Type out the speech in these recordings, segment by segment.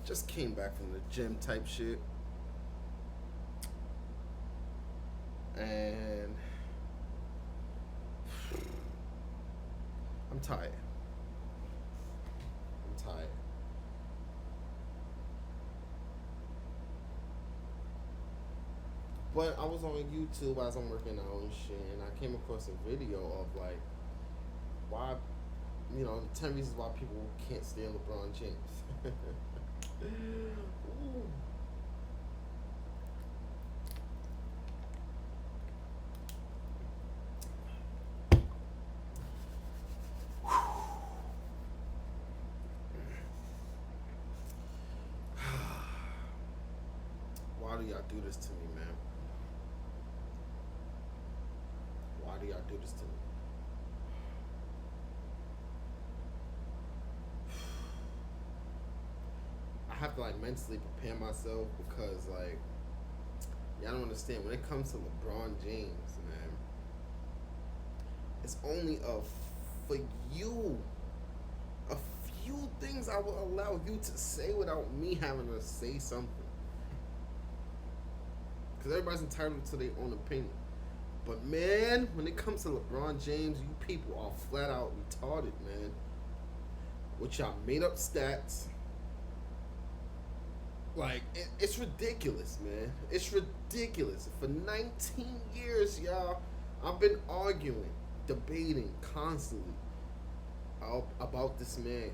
Just came back from the gym type shit. And I'm tired. I'm tired. But I was on YouTube as I'm working out and shit, and I came across a video of like why, the 10 reasons why people can't stand LeBron James. Ooh. Why do y'all do this to me, man? Why do y'all do this to me? I have to like mentally prepare myself because like y'all don't understand when it comes to LeBron James, man. It's only for you a few things I will allow you to say without me having to say something. Because everybody's entitled to their own opinion. But man, when it comes to LeBron James, you people are flat out retarded, man. With y'all made up stats. Like, it's ridiculous, man. It's ridiculous. For 19 years, y'all, I've been arguing, debating constantly about this man.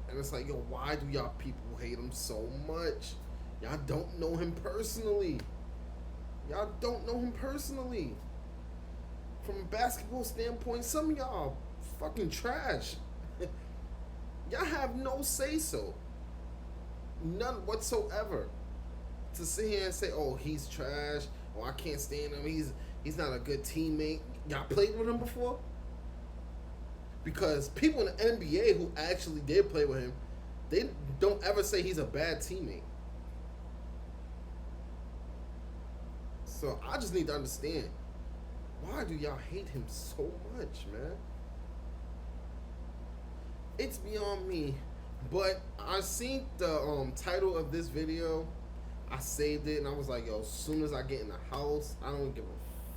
And it's like, yo, why do y'all people hate him so much? Y'all don't know him personally. Y'all don't know him personally. From a basketball standpoint, some of y'all fucking trash. Y'all have no say-so. None whatsoever. To sit here and say, oh, he's trash, or I can't stand him, he's not a good teammate. Y'all played with him before? Because people in the NBA who actually did play with him, they don't ever say he's a bad teammate. So I just need to understand, why do y'all hate him so much, man? It's beyond me. But I seen the title of this video. I saved it and I was like, yo, as soon as I get in the house, I don't give a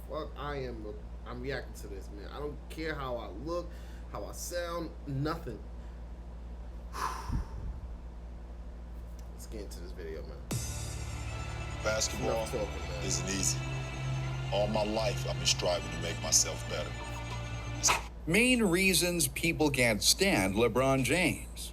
fuck. I'm reacting to this, man. I don't care how I look, how I sound, nothing. Let's get into this video, man. Basketball isn't easy. All my life, I've been striving to make myself better. Main reasons people can't stand LeBron James.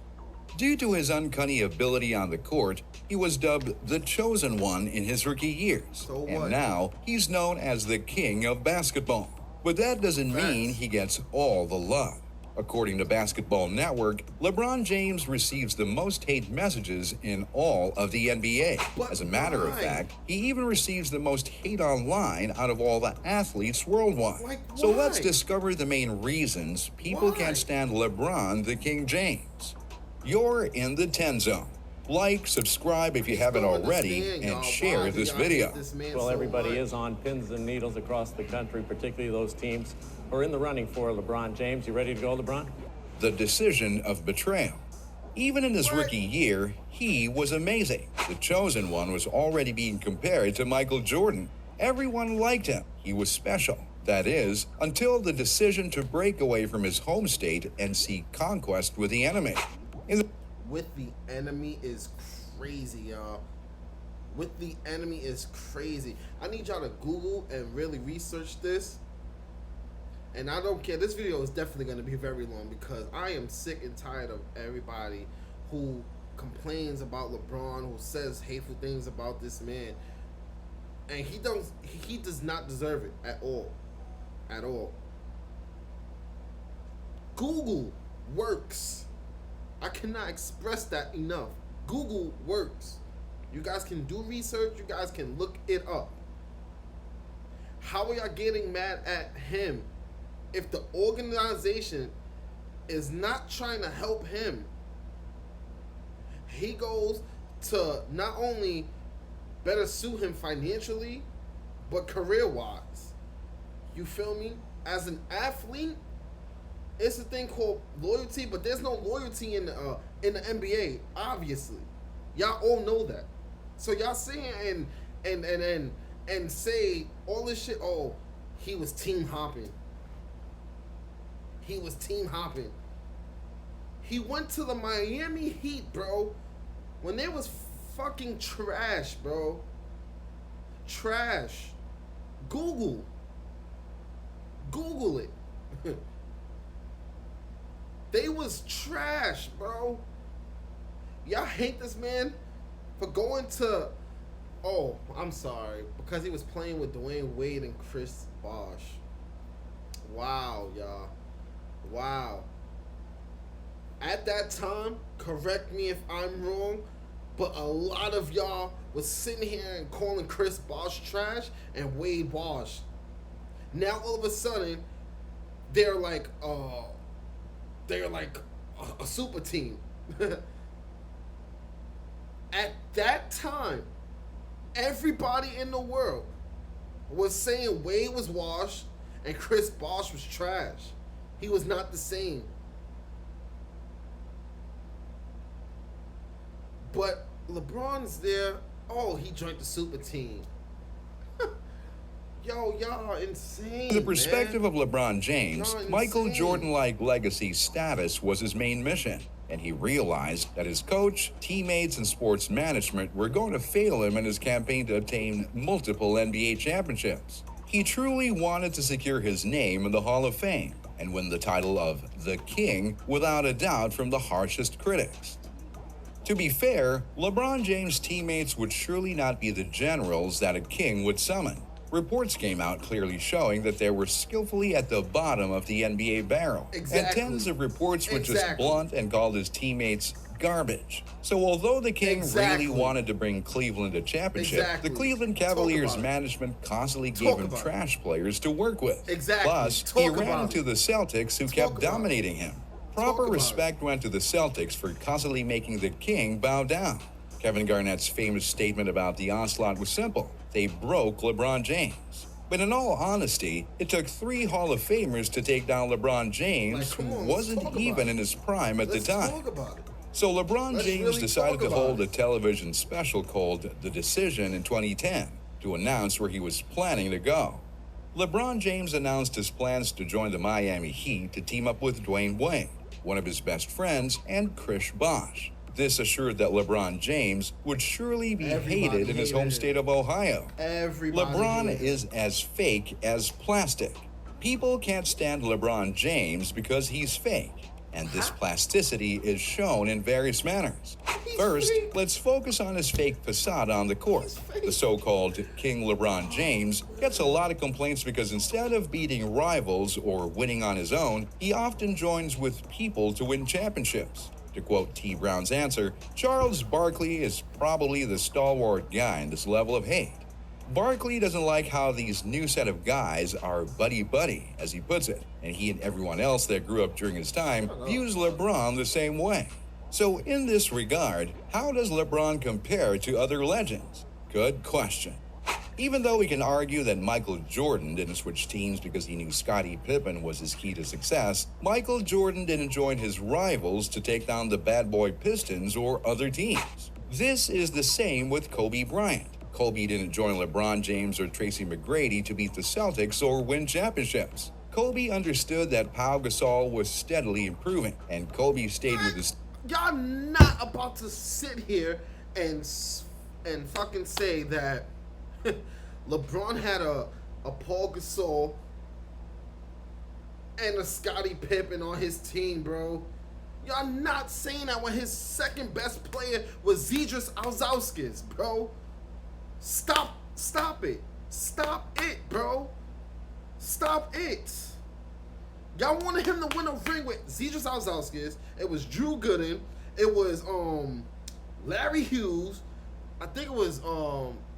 Due to his uncanny ability on the court, he was dubbed the Chosen One in his rookie years. And now, he's known as the King of Basketball. But that doesn't mean he gets all the love. According to Basketball Network, LeBron James receives the most hate messages in all of the NBA. As a matter of fact, he even receives the most hate online out of all the athletes worldwide. So let's discover the main reasons people can't stand LeBron the King James. You're in the 10 zone. Like, subscribe if you haven't already, and share this video. Well, everybody is on pins and needles across the country, particularly those teams who are in the running for LeBron James. You ready to go, LeBron? The decision of betrayal. Even in his rookie year, he was amazing. The Chosen One was already being compared to Michael Jordan. Everyone liked him. He was special. That is, until the decision to break away from his home state and seek conquest with the enemy. With the enemy is crazy, y'all. With the enemy is crazy. I need y'all to Google and really research this. And I don't care. This video is definitely going to be very long because I am sick and tired of everybody who complains about LeBron, who says hateful things about this man. And he does not deserve it at all. At all. Google works. I cannot express that enough. Google works. You guys can do research. You guys can look it up. How are y'all getting mad at him if the organization is not trying to help him? He goes to not only better suit him financially, but career-wise. You feel me? As an athlete, it's a thing called loyalty, but there's no loyalty in the NBA, obviously. Y'all all know that. So y'all sit here and say all this shit. Oh, he was team hopping. He was team hopping. He went to the Miami Heat, bro, when they was fucking trash, bro. Trash. Google it. They was trash, bro. Y'all hate this man for going to... Oh, I'm sorry. Because he was playing with Dwayne Wade and Chris Bosh. Wow, y'all. Wow. At that time, correct me if I'm wrong, but a lot of y'all was sitting here and calling Chris Bosh trash and Wade Bosh. Now all of a sudden, they're like a super team. At that time, everybody in the world was saying Wade was washed and Chris Bosh was trash. He was not the same. But LeBron's there. Oh, he joined the super team. Yo, y'all are insane. From the perspective of LeBron James, Michael insane. Jordan-like legacy status was his main mission, and he realized that his coach, teammates, and sports management were going to fail him in his campaign to obtain multiple NBA championships. He truly wanted to secure his name in the Hall of Fame and win the title of the King without a doubt from the harshest critics. To be fair, LeBron James' teammates would surely not be the generals that a king would summon. Reports came out clearly showing that they were skillfully at the bottom of the NBA barrel. Exactly. And tens of reports were just blunt and called his teammates garbage. So although the King really wanted to bring Cleveland a championship, the Cleveland Cavaliers management constantly gave him trash players to work with. Plus, he ran into the Celtics, who kept dominating him. Proper respect went to the Celtics for constantly making the King bow down. Kevin Garnett's famous statement about the onslaught was simple. They broke LeBron James. But in all honesty, it took 3 Hall of Famers to take down LeBron James, who wasn't even in his prime at the time. So LeBron James decided to hold a television special called The Decision in 2010 to announce where he was planning to go. LeBron James announced his plans to join the Miami Heat to team up with Dwayne Wade, one of his best friends, and Chris Bosh. This assured that LeBron James would surely be hated in his home state of Ohio. LeBron is as fake as plastic. People can't stand LeBron James because he's fake, and this plasticity is shown in various manners. First, let's focus on his fake facade on the court. The so-called King LeBron James gets a lot of complaints because instead of beating rivals or winning on his own, he often joins with people to win championships. To quote T. Brown's answer, Charles Barkley is probably the stalwart guy in this level of hate. Barkley doesn't like how these new set of guys are buddy-buddy, as he puts it, and he and everyone else that grew up during his time views LeBron the same way. So in this regard, how does LeBron compare to other legends? Good question. Even though we can argue that Michael Jordan didn't switch teams because he knew Scottie Pippen was his key to success, Michael Jordan didn't join his rivals to take down the bad boy Pistons or other teams. This is the same with Kobe Bryant. Kobe didn't join LeBron James or Tracy McGrady to beat the Celtics or win championships. Kobe understood that Pau Gasol was steadily improving, and Kobe stayed with his... Y'all not about to sit here and fucking say that LeBron had a Paul Gasol and a Scottie Pippen on his team, bro. Y'all not saying that when his second best player was Zydrunas Ilgauskas, bro. Stop it. Stop it, bro. Stop it. Y'all wanted him to win a ring with Zydrunas Ilgauskas. It was Drew Gooden. It was Larry Hughes. I think it was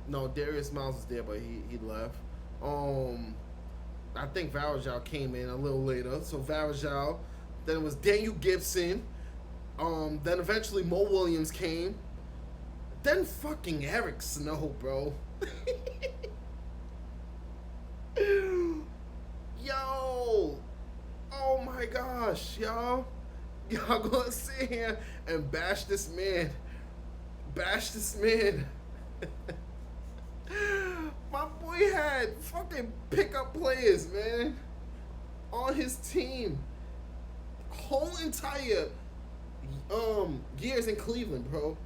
no, Darius Miles was there, but he left. I think Varejao came in a little later. So Varejao. Then it was Daniel Gibson. Then eventually Mo Williams came. Then fucking Eric Snow, bro. Yo. Oh my gosh, y'all. Y'all gonna sit here and bash this man bash this man. My boy had fucking pickup players, man, on his team. Whole entire years in Cleveland, bro.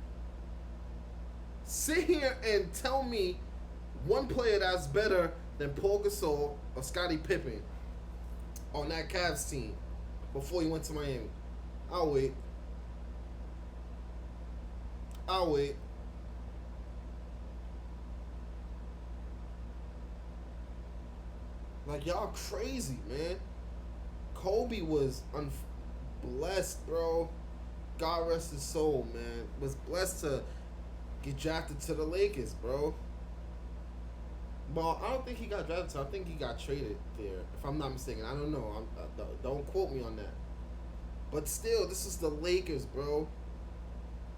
Sit here and tell me one player that's better than Paul Gasol or Scottie Pippen on that Cavs team before he went to Miami. I'll wait. Like, y'all crazy, man. Kobe was blessed, bro. God rest his soul, man. Was blessed to get drafted to the Lakers, bro. Well, I don't think he got drafted to. I think he got traded there, if I'm not mistaken. I don't know. Don't quote me on that. But still, this is the Lakers, bro.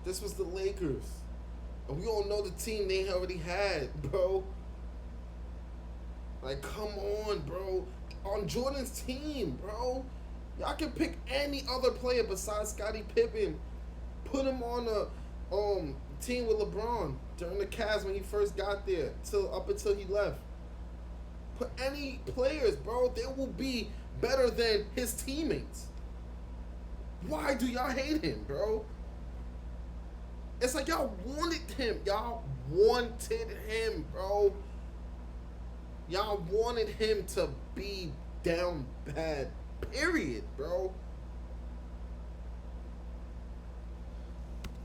This was the Lakers. And we all know the team they already had, bro. Like, come on, bro. On Jordan's team, bro. Y'all can pick any other player besides Scottie Pippen. Put him on a team with LeBron during the Cavs when he first got there, up until he left. Put any players, bro. They will be better than his teammates. Why do y'all hate him, bro? It's like y'all wanted him. Y'all wanted him, bro. Y'all wanted him to be down bad. Period, bro.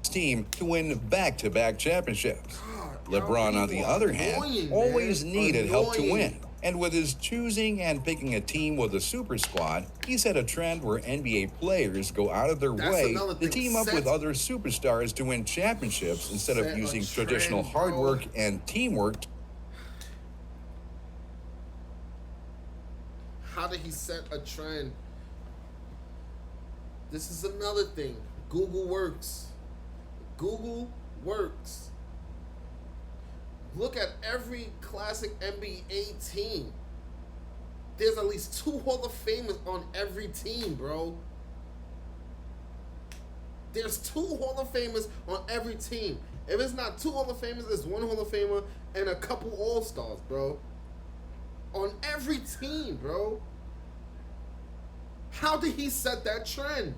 Team to win back-to-back championships. God, LeBron, on the other hand, always needed help to win. And with his choosing and picking a team with a super squad, he set a trend where NBA players go out of their way to team up with other superstars to win championships instead of using traditional hard work and teamwork. How did he set a trend? This is another thing. Google works. Google works. Look at every classic NBA team. There's at least 2 Hall of Famers on every team, bro. There's 2 Hall of Famers on every team. If it's not 2 Hall of Famers, there's 1 Hall of Famer and a couple All-Stars, bro. On every team, bro. How did he set that trend?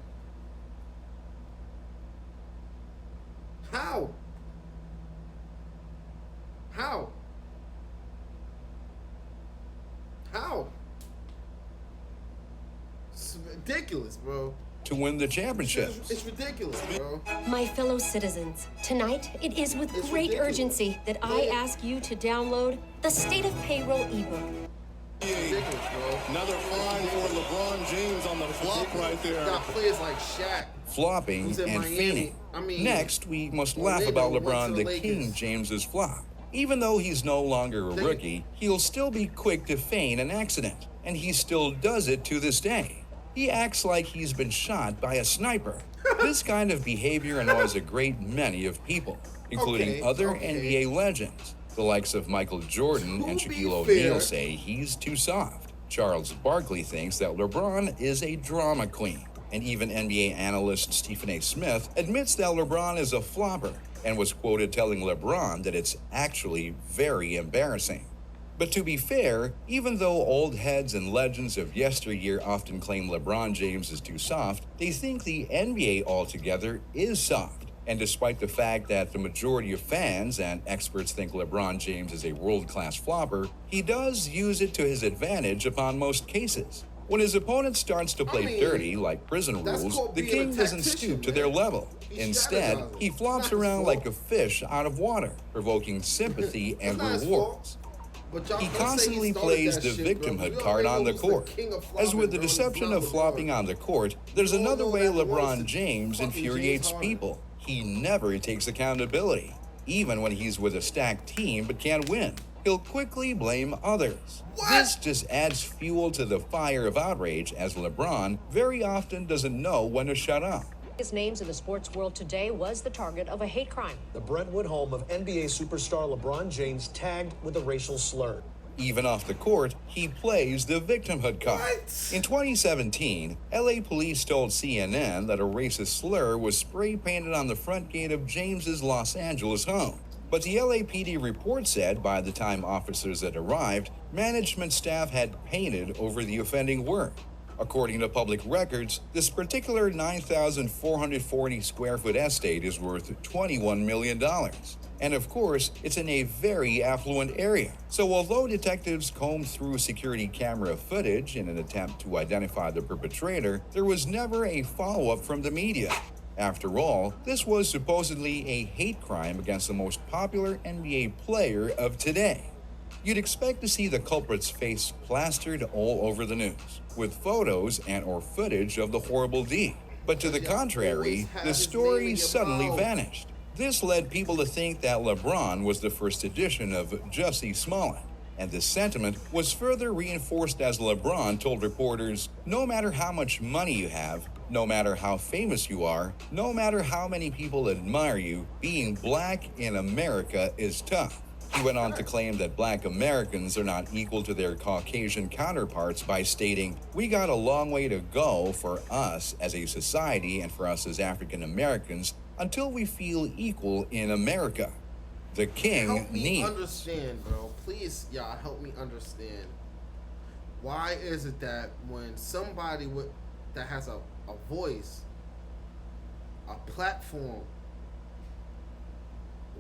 How? How? It's ridiculous, bro. To win the championships. It's ridiculous, bro. My fellow citizens, tonight it is with great urgency that I ask you to download the State of Payroll ebook. Ridiculous, bro. Another fine for LeBron James on the flop right there. Got players like Shaq. Flopping and feigning. Next, we must laugh about LeBron the King James's flop. Even though he's no longer a rookie, he'll still be quick to feign an accident, and he still does it to this day. He acts like he's been shot by a sniper. This kind of behavior annoys a great many of people, including other NBA legends. The likes of Michael Jordan and Shaquille O'Neal say he's too soft. Charles Barkley thinks that LeBron is a drama queen. And even NBA analyst Stephen A. Smith admits that LeBron is a flopper and was quoted telling LeBron that it's actually very embarrassing. But to be fair, even though old heads and legends of yesteryear often claim LeBron James is too soft, they think the NBA altogether is soft. And despite the fact that the majority of fans and experts think LeBron James is a world-class flopper, he does use it to his advantage upon most cases. When his opponent starts to play dirty, like prison rules, the king doesn't stoop to their level. Instead, he flops around like a fish out of water, provoking sympathy and rewards. He constantly plays the victimhood card on the court. As with the deception of flopping on the court, there's another way LeBron James infuriates people. He never takes accountability, even when he's with a stacked team but can't win. He'll quickly blame others. This just adds fuel to the fire of outrage, as LeBron very often doesn't know when to shut up. His names in the sports world today was the target of a hate crime. The Brentwood home of NBA superstar LeBron James tagged with a racial slur. Even off the court, he plays the victimhood cop. What? In 2017, LA police told CNN that a racist slur was spray painted on the front gate of James's Los Angeles home. But the LAPD report said by the time officers had arrived, management staff had painted over the offending word. According to public records, this particular 9,440 square foot estate is worth $21 million. And of course, it's in a very affluent area. So although detectives combed through security camera footage in an attempt to identify the perpetrator, there was never a follow-up from the media. After all, this was supposedly a hate crime against the most popular NBA player of today. You'd expect to see the culprit's face plastered all over the news, with photos and/or footage of the horrible deed. But to the contrary, the story suddenly vanished. This led people to think that LeBron was the first edition of Jussie Smollett, and this sentiment was further reinforced as LeBron told reporters, "No matter how much money you have, no matter how famous you are, no matter how many people admire you, being black in America is tough." He went on to claim that black Americans are not equal to their Caucasian counterparts by stating, "We got a long way to go for us as a society and for us as African Americans until we feel equal in America." The king Help me kneeled. understand, bro. Please, y'all, help me understand. Why is it that when somebody that has a voice, a platform,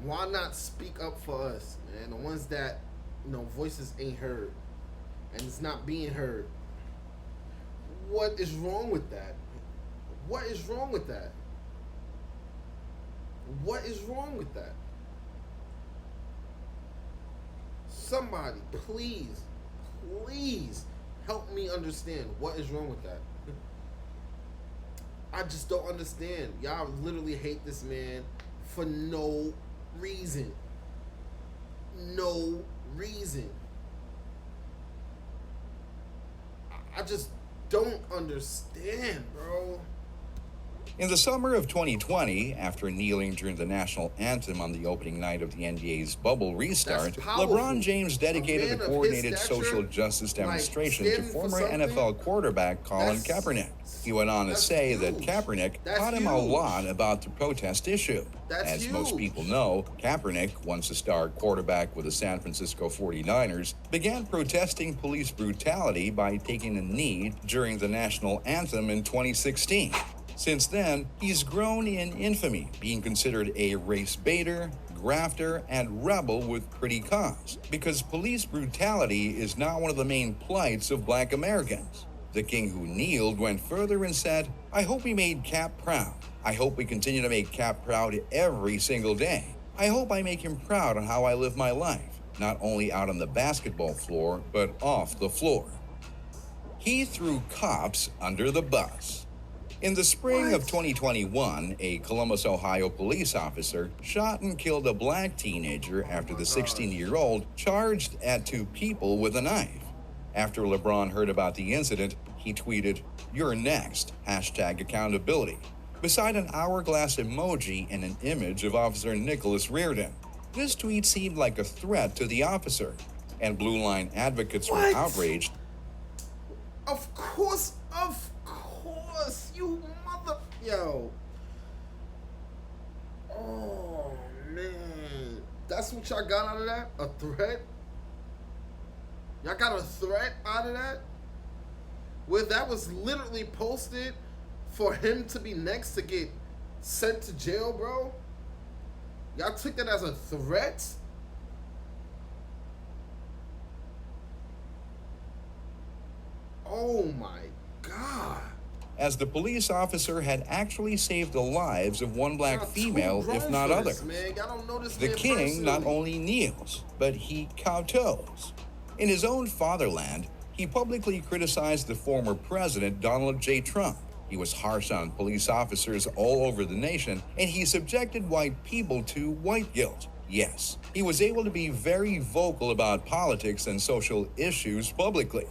why not speak up for us, man? The ones that, voices ain't heard and it's not being heard. What is wrong with that? What is wrong with that? What is wrong with that? Somebody, please help me understand what is wrong with that. I just don't understand. Y'all literally hate this man for no reason. No reason. I just don't understand, bro. In the summer of 2020, after kneeling during the national anthem on the opening night of the NBA's bubble restart, LeBron James dedicated a coordinated social justice demonstration to former NFL quarterback Colin Kaepernick. He went on to say that Kaepernick taught him a lot about the protest issue. As most people know, Kaepernick, once a star quarterback with the San Francisco 49ers, began protesting police brutality by taking a knee during the national anthem in 2016. Since then, he's grown in infamy, being considered a race baiter, grafter, and rebel with pretty cause, because police brutality is not one of the main plights of black Americans. The king who kneeled went further and said, "I hope we made Cap proud. I hope we continue to make Cap proud every single day. I hope I make him proud on how I live my life, not only out on the basketball floor, but off the floor." He threw cops under the bus. In the spring of 2021, a Columbus, Ohio police officer shot and killed a black teenager after the 16-year-old charged at two people with a knife. After LeBron heard about the incident, he tweeted, "You're next, #accountability," beside an hourglass emoji and an image of Officer Nicholas Reardon. This tweet seemed like a threat to the officer, and Blue Line advocates were outraged. Of course, you mother... Yo. Oh, man. That's what y'all got out of that? A threat? Y'all got a threat out of that? Where that was literally posted for him to be next to get sent to jail, bro? Y'all took that as a threat? Oh my God. As the police officer had actually saved the lives of one black female, if not others. The king not only kneels, but he kowtows. In his own fatherland, he publicly criticized the former president, Donald J. Trump. He was harsh on police officers all over the nation, and he subjected white people to white guilt. Yes, he was able to be very vocal about politics and social issues publicly.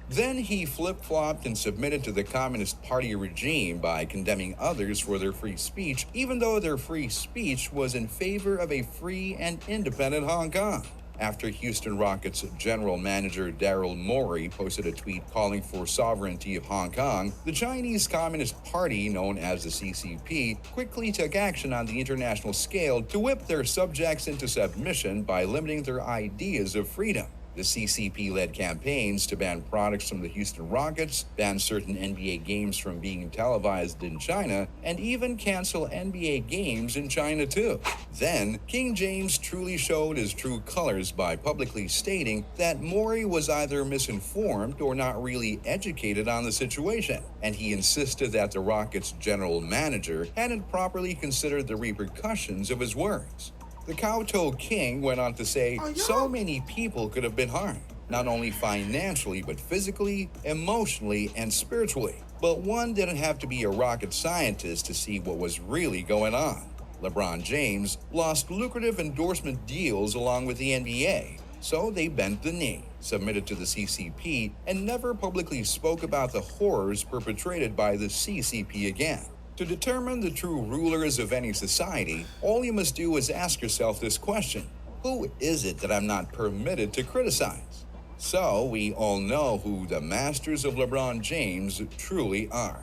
Then he flip-flopped and submitted to the Communist Party regime by condemning others for their free speech, even though their free speech was in favor of a free and independent Hong Kong. after Houston Rockets general manager Daryl Morey posted a tweet calling for sovereignty of Hong Kong, the Chinese Communist Party, known as the CCP, quickly took action on the international scale to whip their subjects into submission by limiting their ideas of freedom. The CCP led campaigns to ban products from the Houston Rockets, ban certain NBA games from being televised in China, and even cancel NBA games in China too. Then, King James truly showed his true colors by publicly stating that Morey was either misinformed or not really educated on the situation, and he insisted that the Rockets' general manager hadn't properly considered the repercussions of his words. The Kowtow King went on to say, so many people could have been harmed, not only financially, but physically, emotionally, and spiritually. But one didn't have to be a rocket scientist to see what was really going on. LeBron James lost lucrative endorsement deals along with the NBA, so they bent the knee, submitted to the CCP, and never publicly spoke about the horrors perpetrated by the CCP again. To determine the true rulers of any society, all you must do is ask yourself this question: who is it that I'm not permitted to criticize? So we all know who the masters of LeBron James truly are.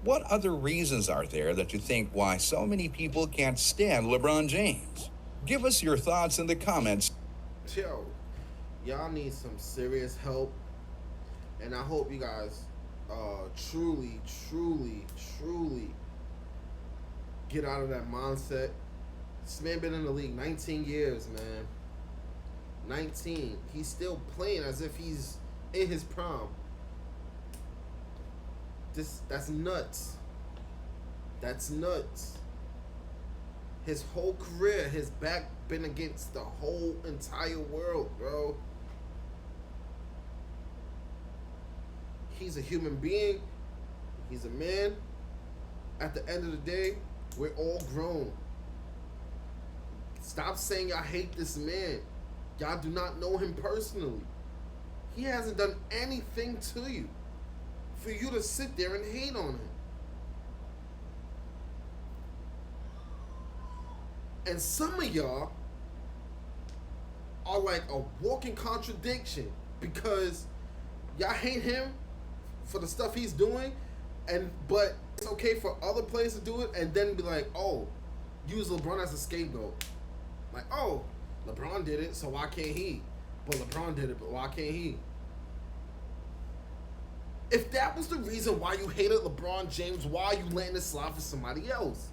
What other reasons are there that you think why so many people can't stand LeBron James? Give us your thoughts in the comments. Yo, y'all need some serious help, and I hope you guys truly get out of that mindset. This man been in the league 19 years, man. 19. He's still playing as if he's in his prime. That's nuts. That's nuts. His whole career, his back been against the whole entire world, bro. He's a human being. He's a man. At the end of the day, we're all grown. Stop saying y'all hate this man. Y'all do not know him personally. He hasn't done anything to you for you to sit there and hate on him. And some of y'all are like a walking contradiction, because y'all hate him for the stuff he's doing, but it's okay for other players to do it, and then be like, oh, use LeBron as a scapegoat. Like, oh, LeBron did it, so why can't he? But LeBron did it, but why can't he? If that was the reason why you hated LeBron James, why are you letting it slide for somebody else?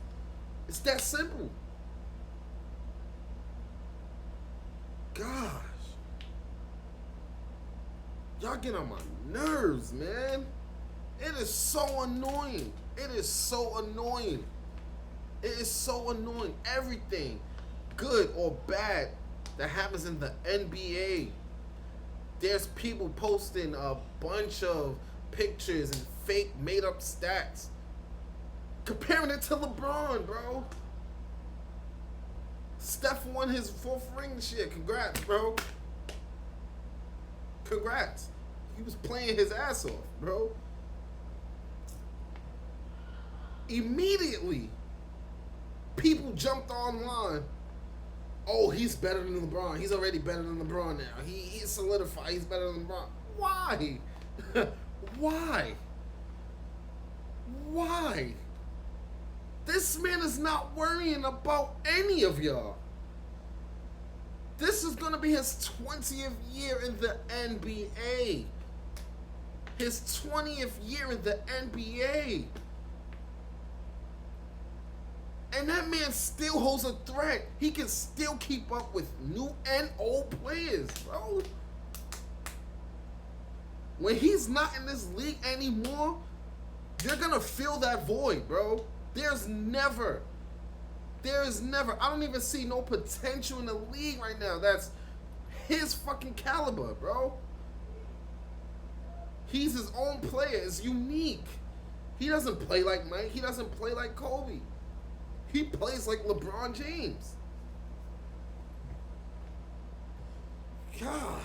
It's that simple. Gosh. Y'all get on my nerves, man. It is so annoying. It is so annoying. It is so annoying. Everything, good or bad, that happens in the NBA. There's people posting a bunch of pictures and fake made-up stats, comparing it to LeBron, bro. Steph won his 4th ring this year. Congrats, bro. Congrats. He was playing his ass off, bro. Immediately, people jumped online. Oh, he's better than LeBron. He's already better than LeBron now. He's solidified. He's better than LeBron. Why? Why? Why? This man is not worrying about any of y'all. This is going to be his 20th year in the NBA. His 20th year in the NBA. And that man still holds a threat. He can still keep up with new and old players, bro. When he's not in this league anymore, you're going to fill that void, bro. There's never, I don't even see no potential in the league right now that's his fucking caliber, bro. He's his own player. It's unique. He doesn't play like Mike. He doesn't play like Kobe. He plays like LeBron James. God.